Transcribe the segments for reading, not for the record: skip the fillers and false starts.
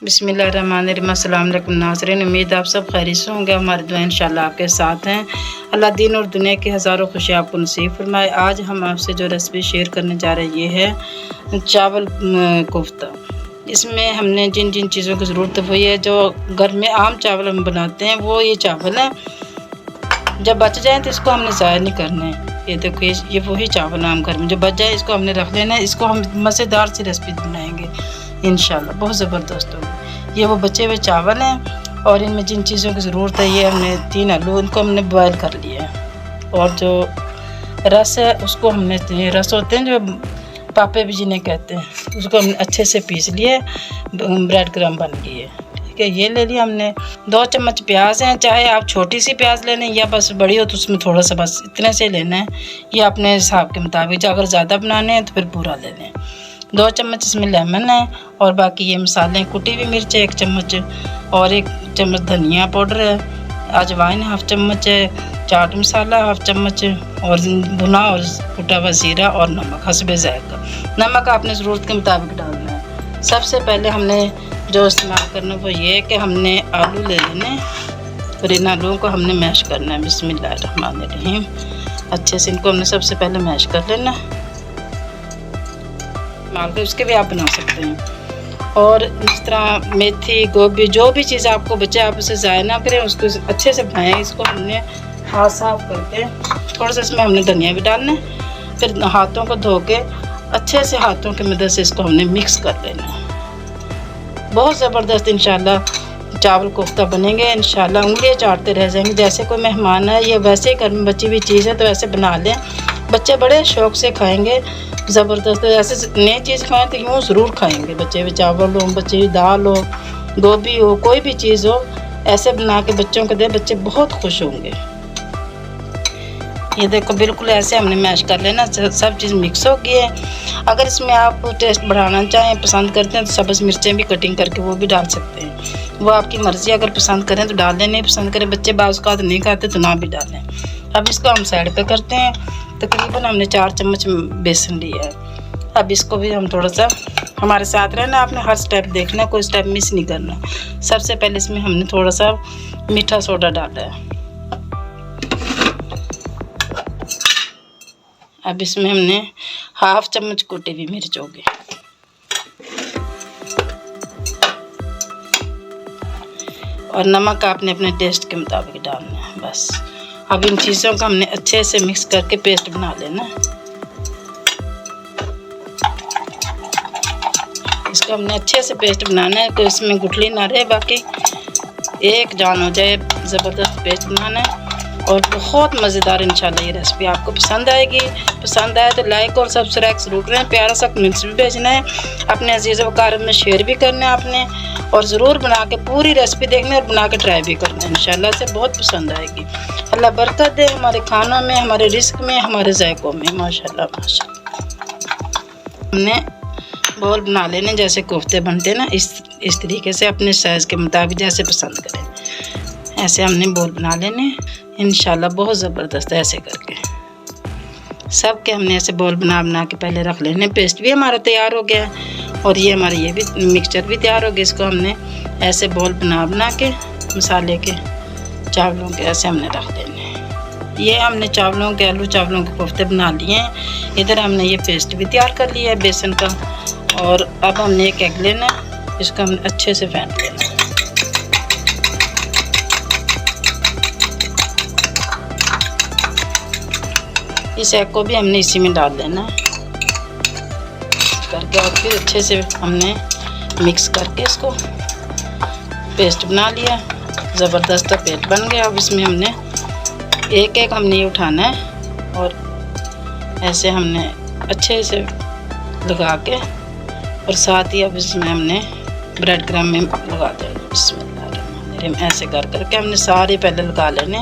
बिस्मिल्लाहिर्रहमानिर्रहीम। अस्सलाम वालेकुम नाज़रीन, उम्मीद आप सब खैरियत से होंगे। हमारी दुआ इंशाल्लाह आपके साथ हैं। अल्लाह दीन और दुनिया की हज़ारों खुशियाँ आपको नसीब फरमाए। आज हम आपसे जो रेसिपी शेयर करने जा रहे हैं ये है चावल कोफ्ता। इसमें हमने जिन जिन चीज़ों की ज़रूरत है वो ये जो घर में आम चावल हम बनाते हैं वो ये चावल है। जब बच जाए तो इसको हमने ज़ाया नहीं करना है। ये देखो ये वही चावल है आम घर में जो बच जाए इसको हमने रख लेना है। इसको हम मज़ेदार सी रेसिपी बनाएंगे इंशाल्लाह, बहुत ज़बरदस्त होगी। ये वो बचे हुए चावल हैं और इनमें जिन चीज़ों की ज़रूरत है ये हमने 3 आलू इनको हमने बॉयल कर लिया है। और जो रस है उसको हमने रस होते हैं जो पापे भी जिन्हें कहते हैं उसको हमने अच्छे से पीस लिए, ब्रेड क्रम्ब बन गई है। ठीक है, ये ले लिया हमने। 2 चम्मच प्याज हैं, चाहे आप छोटी सी प्याज ले लें या बस बड़ी हो तो उसमें थोड़ा सा बस इतने से लेना है। ये अपने हिसाब के मुताबिक, अगर ज़्यादा बनाने हैं तो फिर पूरा ले लें। 2 चम्मच इसमें लेमन है और बाकी ये मसाले हैं। कुटी हुई मिर्च है 1 चम्मच और 1 चम्मच धनिया पाउडर है, अजवाइन 1/2 चम्मच है, चाट मसाला 1/2 चम्मच और भुना और कुटा हुआ ज़ीरा और नमक हस्बे ज़ायक़ा। नमक आपने ज़रूरत के मुताबिक डालना है। सबसे पहले हमने जो इस्तेमाल करना वो ये है कि हमने आलू ले लेने और इन आलूओं को हमने मैश करना है। बिस्मिल्लाहिर्रहमानिर्रहीम। अच्छे से इनको हमने सबसे पहले मैश कर लेना। मालदे उसके भी आप बना सकते हैं। और इस तरह मेथी गोभी जो भी चीज़ आपको बचे आप उसे ज़ाया ना करें, उसको अच्छे से बनाएं। इसको हमने हाथ साफ करके थोड़ा सा इसमें हमने धनिया भी डालना है। फिर हाथों को धो के अच्छे से हाथों की मदद से इसको हमने मिक्स कर लेना है। बहुत ज़बरदस्त इंशाल्लाह चावल कोफ्ता बनेंगे। इंशाल्लाह उंगलियां चाटते रह जाएंगे। जैसे कोई मेहमान है या वैसे ही घर में बची हुई चीज़ है तो ऐसे बना लें, बच्चे बड़े शौक़ से खाएंगे। ज़बरदस्त ऐसे नई चीज़ खाएं तो यूँ ज़रूर खाएंगे। बचे हुए चावल हो, बची हुई दाल हो, गोभी हो, कोई भी चीज़ हो, ऐसे बना के बच्चों को दें, बच्चे बहुत खुश होंगे। ये देखो बिल्कुल ऐसे हमने मैश कर लेना, सब चीज़ मिक्स हो गई है। अगर इसमें आप टेस्ट बढ़ाना चाहें, पसंद करते हैं तो सब्ज़ मिर्चें भी कटिंग करके वो भी डाल सकते हैं, वो आपकी मर्ज़ी। अगर पसंद करें तो डाल लें, नहीं पसंद करें, बच्चे बाज़ औक़ात नहीं खाते तो ना भी डालें। अब इसको हम साइड पे करते हैं। तकरीबन हमने 4 चम्मच बेसन लिया है। अब इसको भी हम थोड़ा सा, हमारे साथ रहना, आपने हर स्टेप देखना, कोई स्टेप मिस नहीं करना। सबसे पहले इसमें हमने थोड़ा सा मीठा सोडा डाला है। अब इसमें हमने 1/2 चम्मच कुटी हुई मिर्च होगी और नमक आपने अपने टेस्ट के मुताबिक डालना है बस। अब इन चीज़ों को हमने अच्छे से मिक्स करके पेस्ट बना लेना। इसको हमने अच्छे से पेस्ट बनाना है, कोई इसमें गुठली ना रहे, बाकी एक जान हो जाए। ज़बरदस्त पेस्ट बनाना है और बहुत मज़ेदार इंशाल्लाह ये रेसिपी आपको पसंद आएगी। पसंद आए तो लाइक और सब्सक्राइब ज़रूर करें। प्यारा सा कमेंट्स भी भेजना है, अपने अजीज़ व अक़ारिब में शेयर भी करना है आपने, और ज़रूर बना के पूरी रेसिपी देखना और बना के ट्राई भी करना है। इंशाल्लाह से बहुत पसंद आएगी। अल्लाह बरकत दे हमारे खानों में, हमारे रिस्क में, हमारे जायकों में। माशाल्लाह माशाल्लाह। हमने बॉल बना लेने जैसे कोफ्ते बनते ना, इस तरीके से अपने साइज़ के मुताबिक जैसे पसंद करें ऐसे हमने बॉल बना लेने इंशाल्लाह। बहुत ज़बरदस्त है ऐसे करके सब के हमने ऐसे बॉल बना के पहले रख लेने। पेस्ट भी हमारा तैयार हो गया है और ये हमारा ये भी मिक्सचर भी तैयार हो गया। इसको हमने ऐसे बॉल बना के मसाले के चावलों के ऐसे हमने रख देने। ये हमने चावलों के आलू चावलों के कोफ्ते बना लिए हैं। इधर हमने ये पेस्ट भी तैयार कर लिया है बेसन का। और अब हमने एक एग लेना, इसको हमने अच्छे से फेंट लेना। इस एग को भी हमने इसी में डाल देना करके और फिर अच्छे से हमने मिक्स करके इसको पेस्ट बना लिया। ज़बरदस्त पेस्ट बन गया। अब इसमें हमने एक एक हमने उठाना है और ऐसे हमने अच्छे से लगा के, और साथ ही अब इसमें हमने ब्रेड क्रम्ब में लगा देना। बिस्मिल्लाहिर्रहमानिर्रहीम। ऐसे कर करके हमने सारे पहले लगा लेने।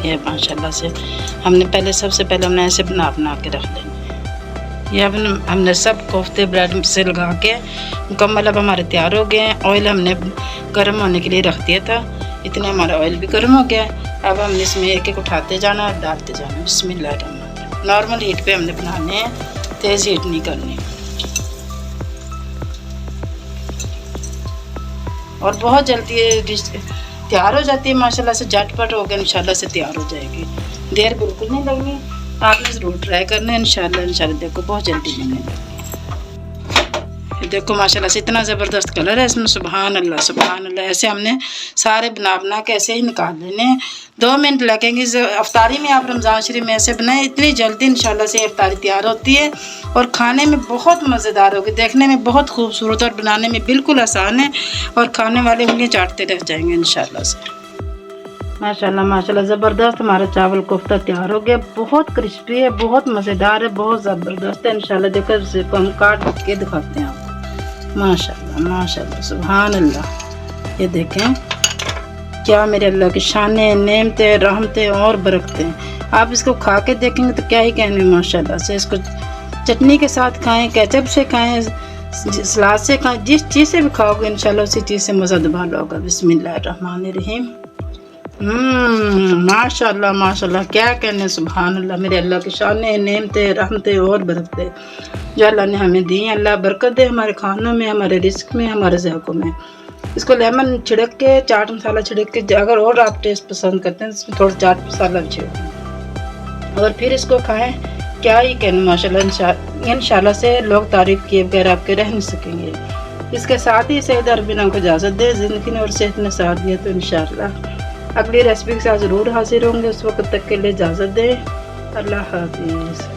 ये माशाल्लाह से हमने पहले सबसे पहले हमने ऐसे बना के रख लेंगे। ये अब हमने सब कोफ्ते ब्रेड से लगा के मुकम्मल अब हमारे तैयार हो गए हैं। ऑयल हमने गर्म होने के लिए रख दिया था, इतना हमारा ऑयल भी गर्म हो गया है। अब हमने इसमें एक एक उठाते जाना और डालते जाना। बिस्मिल्लाहिर्रहमानिर्रहीम। नॉर्मल हीट पे हमने बनाने हैं तेज़ हीट नहीं करनी। और बहुत जल्दी ये डिश तैयार हो जाती है माशाल्लाह से, झटपट हो गया इंशाल्लाह से तैयार हो जाएगी, देर बिल्कुल नहीं लगनी। आपने ज़रूर ट्राई करना है इंशाल्लाह। देखो बहुत जल्दी बनने लगी। देखो माशाल्लाह से इतना ज़बरदस्त कलर है इसमें, सुभान अल्लाह सुभान अल्लाह। ऐसे हमने सारे बना के ऐसे ही निकाल लेने। 2 मिनट लगेंगे। अफ्तारी में आप रमज़ान शरीफ में ऐसे बनाएं, इतनी जल्दी इंशाल्लाह से अफ्तारी तैयार होती है और खाने में बहुत मज़ेदार होगी, देखने में बहुत खूबसूरत और बनाने में बिल्कुल आसान है और खाने वाले उंगलियां चाटते रह जाएंगे इंशाल्लाह से। माशाल्लाह माशाल्लाह ज़बरदस्त हमारा चावल कोफ्ता तैयार हो गया। बहुत क्रिस्पी है, बहुत मज़ेदार है, बहुत ज़बरदस्त है इंशाल्लाह। देखो इसको हम काट के दिखाते हैं आपको। माशाल्लाह माशाल्लाह सुभान अल्लाह। ये देखें क्या मेरे अल्लाह की शानें, नेमतें, रहमतें और बरकतें। आप इसको खा के देखेंगे तो क्या ही कहने माशाल्लाह से। इसको चटनी के साथ खाएं, केचप से खाएं, सलाद से खाएं, जिस चीज़ से भी खाओगे इंशाल्लाह उसी चीज़ से मज़ा दुबाला होगा। बिस्मिल्लाहिर्रहमानिर्रहीम। माशाल्लाह माशाल्लाह क्या कहने, सुभान अल्लाह। मेरे अल्लाह की शानें, नेमतें, रहमतें और बरकतें जो अल्लाह ने हमें दी। अल्लाह बरकत दे हमारे खानों में, हमारे रिस्क में, हमारे ज़ायक़ों में। इसको लेमन छिड़क के, चाट मसाला छिड़क के, अगर और आप टेस्ट पसंद करते हैं इसमें थोड़ा चाट मसाला छिड़कें और फिर इसको खाएं। क्या ही कहने माशाल्लाह। इंशाल्लाह से लोग तारीफ़ किए बगैर आपके रह नहीं सकेंगे। इसके साथ ही सईद अरबिना को इजाज़त दे। ज़िंदगी ने और सेहत ने साथ दिया तो इंशाल्लाह अगली रेसिपी के साथ ज़रूर हाजिर होंगे। उस वक्त तक के लिए इजाज़त दें। अल्लाह हाफ़िज़।